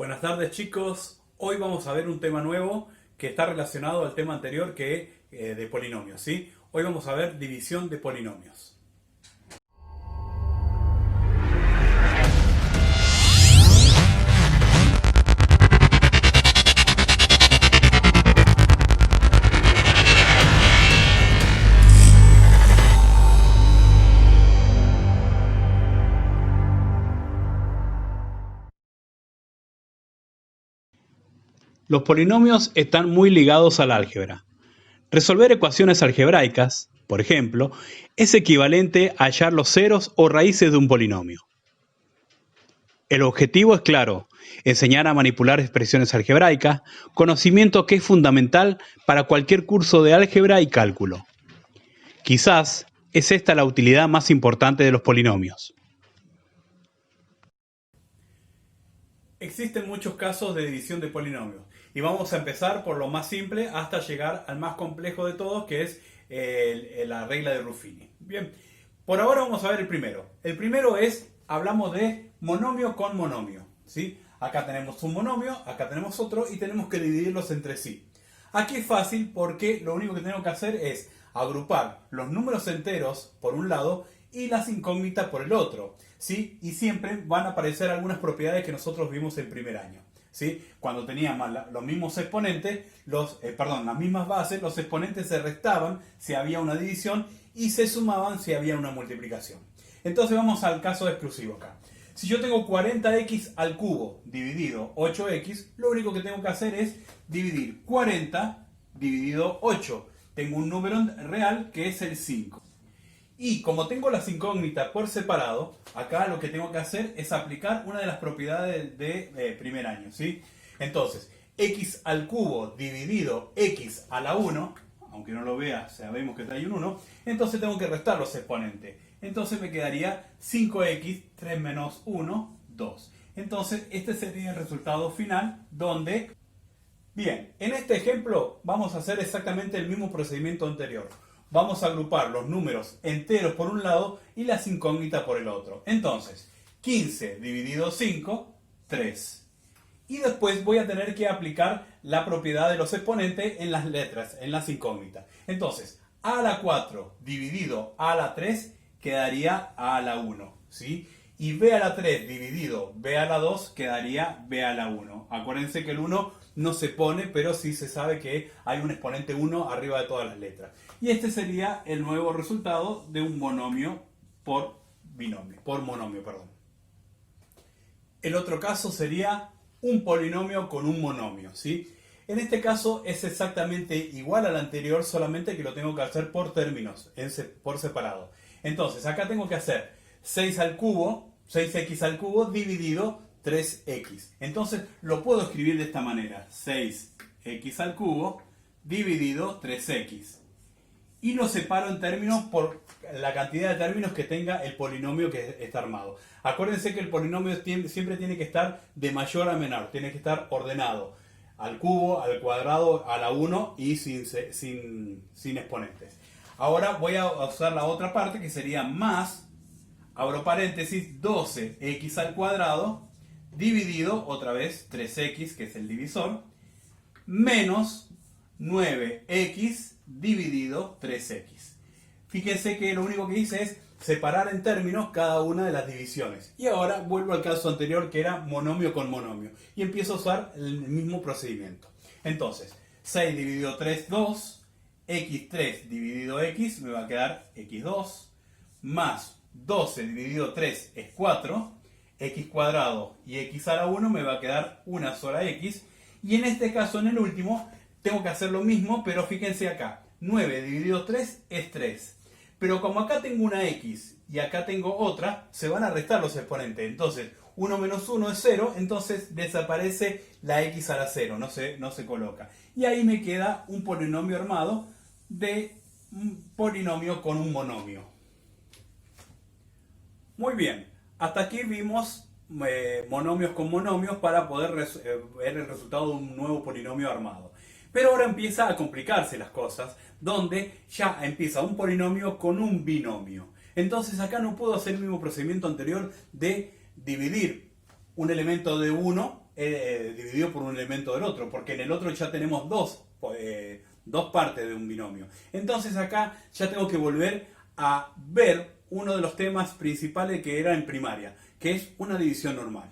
Buenas tardes chicos, hoy vamos a ver un tema nuevo que está relacionado al tema anterior de polinomios, ¿sí? Hoy vamos a ver división de polinomios. Los polinomios están muy ligados al álgebra. Resolver ecuaciones algebraicas, por ejemplo, es equivalente a hallar los ceros o raíces de un polinomio. El objetivo es claro, enseñar a manipular expresiones algebraicas, conocimiento que es fundamental para cualquier curso de álgebra y cálculo. Quizás es esta la utilidad más importante de los polinomios. Existen muchos casos de división de polinomios y vamos a empezar por lo más simple hasta llegar al más complejo de todos, que es la regla de Ruffini. Bien, por ahora vamos a ver el primero. El primero hablamos de monomio con monomio, ¿sí? Acá tenemos un monomio, acá tenemos otro y tenemos que dividirlos entre sí. Aquí es fácil porque lo único que tengo que hacer es agrupar los números enteros por un lado y las incógnitas por el otro, ¿sí? Y siempre van a aparecer algunas propiedades que nosotros vimos en primer año, ¿sí? Cuando teníamos los mismos exponentes, las mismas bases, los exponentes se restaban si había una división y se sumaban si había una multiplicación. Entonces vamos al caso exclusivo acá. Si yo tengo 40x al cubo dividido 8x, lo único que tengo que hacer es dividir 40 dividido 8. Tengo un número real que es el 5. Y como tengo las incógnitas por separado, acá lo que tengo que hacer es aplicar una de las propiedades de primer año, ¿sí? Entonces, x al cubo dividido x a la 1, aunque no lo vea, sabemos que trae un 1, entonces tengo que restar los exponentes. Entonces me quedaría 5x, 3 menos 1, 2. Entonces, este sería el resultado final donde... Bien, en este ejemplo vamos a hacer exactamente el mismo procedimiento anterior. Vamos a agrupar los números enteros por un lado y las incógnitas por el otro. Entonces, 15 dividido 5, 3. Y después voy a tener que aplicar la propiedad de los exponentes en las letras, en las incógnitas. Entonces, a la 4 dividido a la 3 quedaría a la 1, ¿sí? Y b a la 3 dividido b a la 2 quedaría b a la 1. Acuérdense que el 1 no se pone, pero sí se sabe que hay un exponente 1 arriba de todas las letras. Y este sería el nuevo resultado de un monomio por monomio. El otro caso sería un polinomio con un monomio, ¿sí? En este caso es exactamente igual al anterior, solamente que lo tengo que hacer por términos, por separado. Entonces, acá tengo que hacer 6x al cubo dividido 3x. Entonces, lo puedo escribir de esta manera. 6x al cubo dividido 3x. Y lo separo en términos por la cantidad de términos que tenga el polinomio que está armado. Acuérdense que el polinomio siempre tiene que estar de mayor a menor, tiene que estar ordenado. Al cubo, al cuadrado, a la 1 y sin exponentes. Ahora voy a usar la otra parte que sería más, abro paréntesis, 12x al cuadrado dividido, otra vez, 3x, que es el divisor, menos 9x dividido 3x. Fíjense que lo único que hice es separar en términos cada una de las divisiones. Y ahora vuelvo al caso anterior que era monomio con monomio. Y empiezo a usar el mismo procedimiento. Entonces, 6 dividido 3, 2. x3 dividido x me va a quedar x2. Más 12 dividido 3 es 4. X cuadrado y x a la 1 me va a quedar una sola x. Y en este caso, en el último, tengo que hacer lo mismo, pero fíjense acá. 9 dividido 3 es 3. Pero como acá tengo una x y acá tengo otra, se van a restar los exponentes. Entonces, 1 menos 1 es 0, entonces desaparece la x a la 0, no se coloca. Y ahí me queda un polinomio armado de un polinomio con un monomio. Muy bien, hasta aquí vimos monomios con monomios para poder ver el resultado de un nuevo polinomio armado. Pero ahora empieza a complicarse las cosas, donde ya empieza un polinomio con un binomio. Entonces acá no puedo hacer el mismo procedimiento anterior de dividir un elemento de 1 dividido por un elemento del otro, porque en el otro ya tenemos dos partes de un binomio. Entonces acá ya tengo que volver a ver uno de los temas principales que era en primaria, que es una división normal.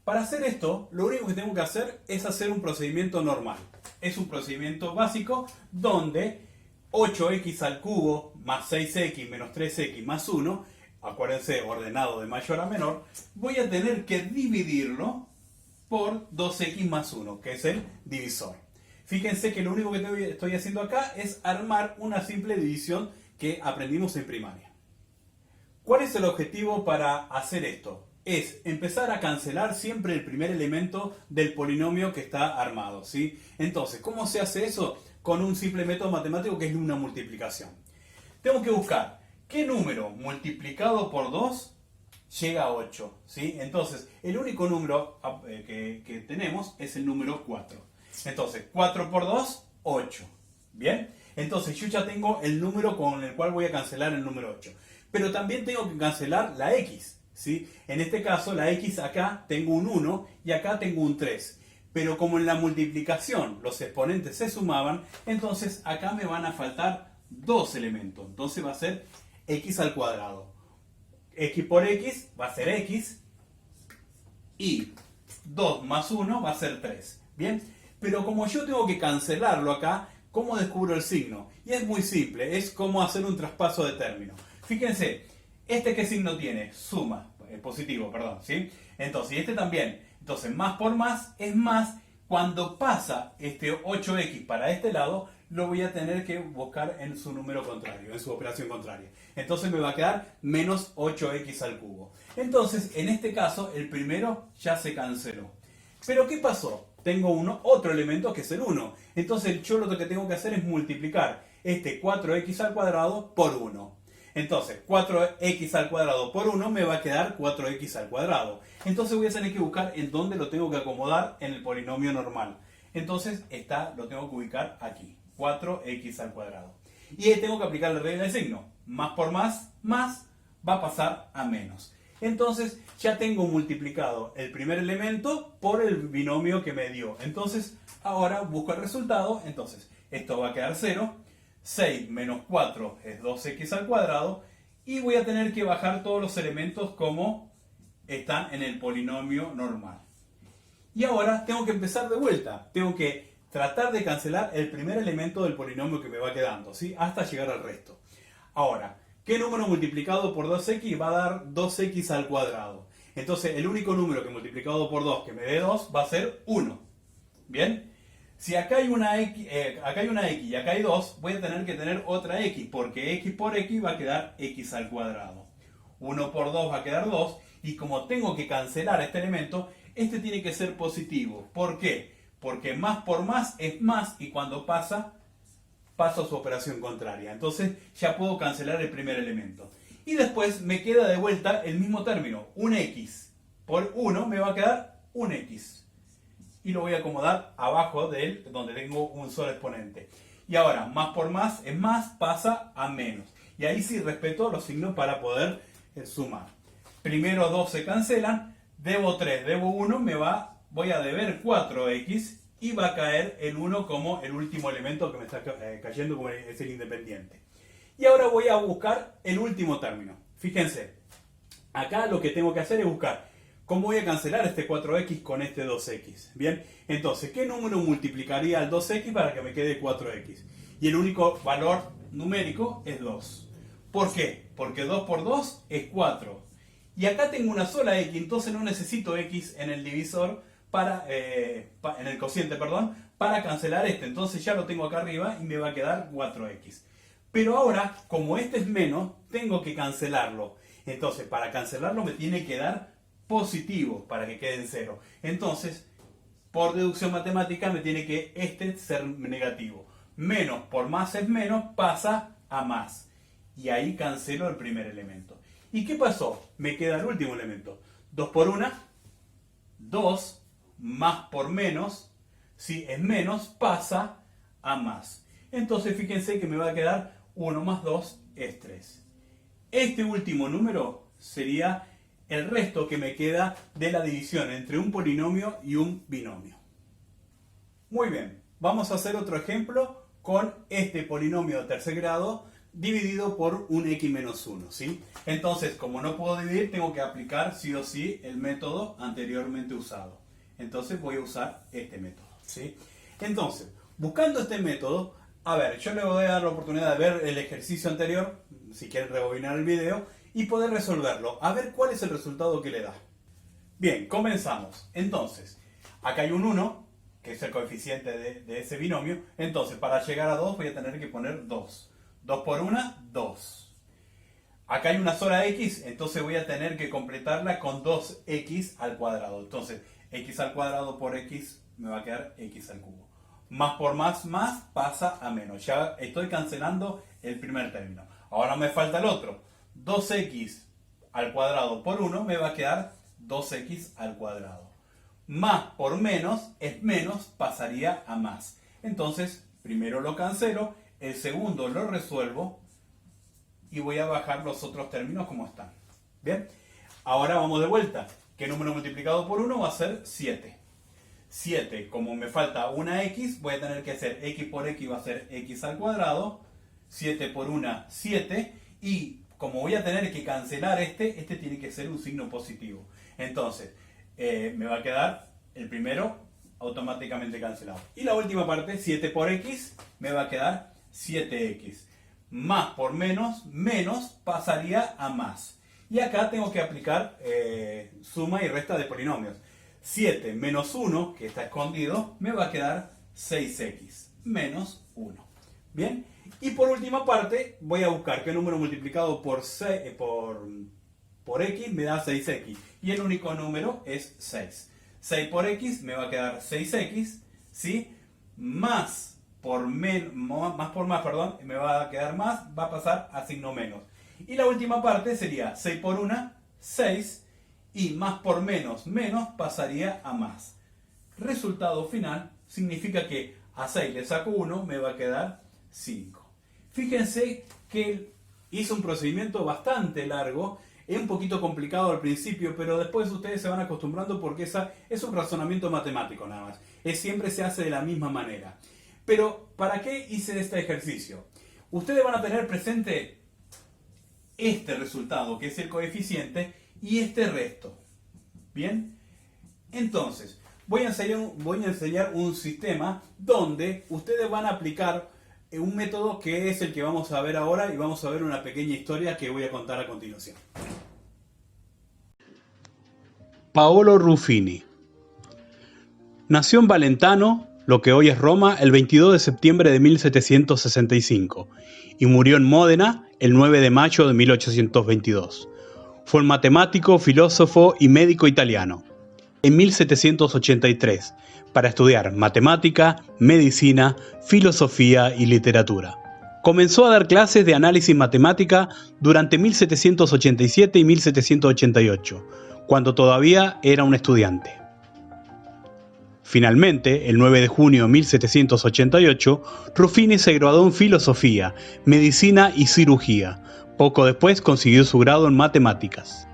Para hacer esto, lo único que tengo que hacer es hacer un procedimiento normal. Es un procedimiento básico donde 8x al cubo más 6x menos 3x más 1, acuérdense, ordenado de mayor a menor, voy a tener que dividirlo por 2x más 1, que es el divisor. Fíjense que lo único que estoy haciendo acá es armar una simple división que aprendimos en primaria. ¿Cuál es el objetivo para hacer esto? Es empezar a cancelar siempre el primer elemento del polinomio que está armado, ¿sí? Entonces, ¿cómo se hace eso? Con un simple método matemático que es una multiplicación. Tengo que buscar qué número multiplicado por 2 llega a 8, ¿sí? Entonces, el único número que tenemos es el número 4. Entonces, 4 por 2, 8. ¿Bien? Entonces, yo ya tengo el número con el cual voy a cancelar el número 8. Pero también tengo que cancelar la x, ¿sí? En este caso, la x acá tengo un 1 y acá tengo un 3. Pero como en la multiplicación los exponentes se sumaban, entonces acá me van a faltar dos elementos. Entonces va a ser x al cuadrado. X por x va a ser x y 2 más 1 va a ser 3. ¿Bien? Pero como yo tengo que cancelarlo acá, ¿cómo descubro el signo? Y es muy simple, es como hacer un traspaso de término. Fíjense, ¿este qué signo tiene? Suma, positivo, perdón, ¿sí? Entonces, y este también. Entonces, más por más es más. Cuando pasa este 8x para este lado, lo voy a tener que buscar en su número contrario, en su operación contraria. Entonces me va a quedar menos 8x al cubo. Entonces, en este caso, el primero ya se canceló. Pero, ¿qué pasó? Tengo otro elemento que es el 1. Entonces, yo lo que tengo que hacer es multiplicar este 4x al cuadrado por 1. Entonces, 4x al cuadrado por 1 me va a quedar 4x al cuadrado. Entonces voy a tener que buscar en dónde lo tengo que acomodar en el polinomio normal. Entonces, lo tengo que ubicar aquí, 4x al cuadrado. Y ahí tengo que aplicar la regla del signo. Más por más va a pasar a menos. Entonces, ya tengo multiplicado el primer elemento por el binomio que me dio. Entonces, ahora busco el resultado. Entonces, esto va a quedar 0. 6 menos 4 es 2x al cuadrado y voy a tener que bajar todos los elementos como están en el polinomio normal. Y ahora tengo que empezar de vuelta. Tengo que tratar de cancelar el primer elemento del polinomio que me va quedando, ¿sí? Hasta llegar al resto. Ahora, ¿qué número multiplicado por 2x va a dar 2x al cuadrado? Entonces, el único número que multiplicado por 2 que me dé 2 va a ser 1. ¿Bien? Si acá hay una x y acá hay 2, voy a tener que tener otra x, porque x por x va a quedar x al cuadrado. 1 por 2 va a quedar 2, y como tengo que cancelar este elemento, este tiene que ser positivo. ¿Por qué? Porque más por más es más, y cuando pasa a su operación contraria. Entonces ya puedo cancelar el primer elemento. Y después me queda de vuelta el mismo término, un x por 1 me va a quedar un x. Y lo voy a acomodar abajo de él, donde tengo un solo exponente. Y ahora, más por más es más, pasa a menos. Y ahí sí respeto los signos para poder sumar. Primero 2 se cancelan, debo 3, debo 1, voy a deber 4x y va a caer el 1 como el último elemento que me está cayendo, como es el independiente. Y ahora voy a buscar el último término. Fíjense, acá lo que tengo que hacer es buscar ¿cómo voy a cancelar este 4x con este 2x? Bien, entonces, ¿qué número multiplicaría al 2x para que me quede 4x? Y el único valor numérico es 2. ¿Por qué? Porque 2 por 2 es 4. Y acá tengo una sola x, entonces no necesito x en el divisor, en el cociente, perdón, para cancelar este. Entonces ya lo tengo acá arriba y me va a quedar 4x. Pero ahora, como este es menos, tengo que cancelarlo. Entonces, para cancelarlo me tiene que dar positivo para que quede en 0. Entonces, por deducción matemática me tiene que ser negativo. Menos por más es menos, pasa a más. Y ahí cancelo el primer elemento. ¿Y qué pasó? Me queda el último elemento. 2 por 1, 2, más por menos, si es menos, pasa a más. Entonces, fíjense que me va a quedar 1 más 2 es 3. Este último número sería el resto que me queda de la división entre un polinomio y un binomio. Muy bien, vamos a hacer otro ejemplo con este polinomio de tercer grado dividido por un x menos 1, ¿sí? Entonces, como no puedo dividir, tengo que aplicar sí o sí el método anteriormente usado. Entonces voy a usar este método, ¿sí? Entonces, buscando este método, a ver, yo le voy a dar la oportunidad de ver el ejercicio anterior, si quieren rebobinar el video, y poder resolverlo, a ver cuál es el resultado que le da. Bien, comenzamos. Entonces, acá hay un 1, que es el coeficiente de ese binomio. Entonces, para llegar a 2 voy a tener que poner 2. 2 por 1, 2. Acá hay una sola x, entonces voy a tener que completarla con 2x al cuadrado. Entonces, x al cuadrado por x me va a quedar x al cubo. Más por más pasa a menos. Ya estoy cancelando el primer término. Ahora me falta el otro. 2x al cuadrado por 1 me va a quedar 2x al cuadrado. Más por menos es menos, pasaría a más. Entonces, primero lo cancelo, el segundo lo resuelvo y voy a bajar los otros términos como están. Bien, ahora vamos de vuelta. ¿Qué número multiplicado por 1 va a ser 7? 7, como me falta una x, voy a tener que hacer x por x va a ser x al cuadrado. 7 por 1, 7. Y como voy a tener que cancelar este tiene que ser un signo positivo. Entonces, me va a quedar el primero automáticamente cancelado. Y la última parte, 7 por x, me va a quedar 7x. Más por menos, menos pasaría a más. Y acá tengo que aplicar suma y resta de polinomios. 7 menos 1, que está escondido, me va a quedar 6x menos 1. Bien, y por última parte voy a buscar qué número multiplicado por x me da 6x. Y el único número es 6. 6 por x me va a quedar 6x, ¿sí? Más por más, me va a quedar más, va a pasar a signo menos. Y la última parte sería 6 por 1, 6. Y más por menos, menos pasaría a más. Resultado final significa que a 6 le saco 1, me va a quedar 5. Fíjense que hizo un procedimiento bastante largo, es un poquito complicado al principio, pero después ustedes se van acostumbrando porque es un razonamiento matemático nada más. Siempre se hace de la misma manera. Pero, ¿para qué hice este ejercicio? Ustedes van a tener presente este resultado, que es el coeficiente, y este resto. ¿Bien? Entonces, voy a enseñar un sistema donde ustedes van a aplicar un método que es el que vamos a ver ahora y vamos a ver una pequeña historia que voy a contar a continuación. Paolo Ruffini nació en Valentano, lo que hoy es Roma, el 22 de septiembre de 1765 y murió en Módena el 9 de mayo de 1822. Fue un matemático, filósofo y médico italiano. En 1783, para estudiar matemática, medicina, filosofía y literatura. Comenzó a dar clases de análisis matemática durante 1787 y 1788, cuando todavía era un estudiante. Finalmente, el 9 de junio de 1788, Ruffini se graduó en filosofía, medicina y cirugía. Poco después consiguió su grado en matemáticas.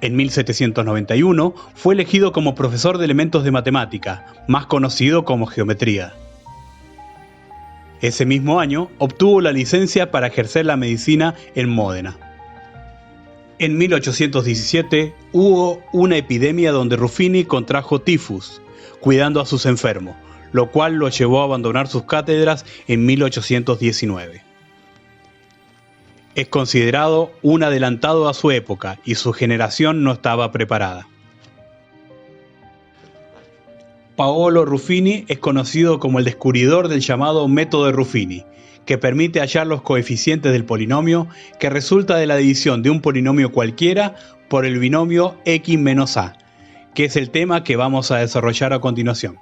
En 1791 fue elegido como profesor de elementos de matemática, más conocido como geometría. Ese mismo año obtuvo la licencia para ejercer la medicina en Módena. En 1817 hubo una epidemia donde Ruffini contrajo tifus, cuidando a sus enfermos, lo cual lo llevó a abandonar sus cátedras en 1819. Es considerado un adelantado a su época y su generación no estaba preparada. Paolo Ruffini es conocido como el descubridor del llamado método de Ruffini, que permite hallar los coeficientes del polinomio que resulta de la división de un polinomio cualquiera por el binomio x menos a, que es el tema que vamos a desarrollar a continuación.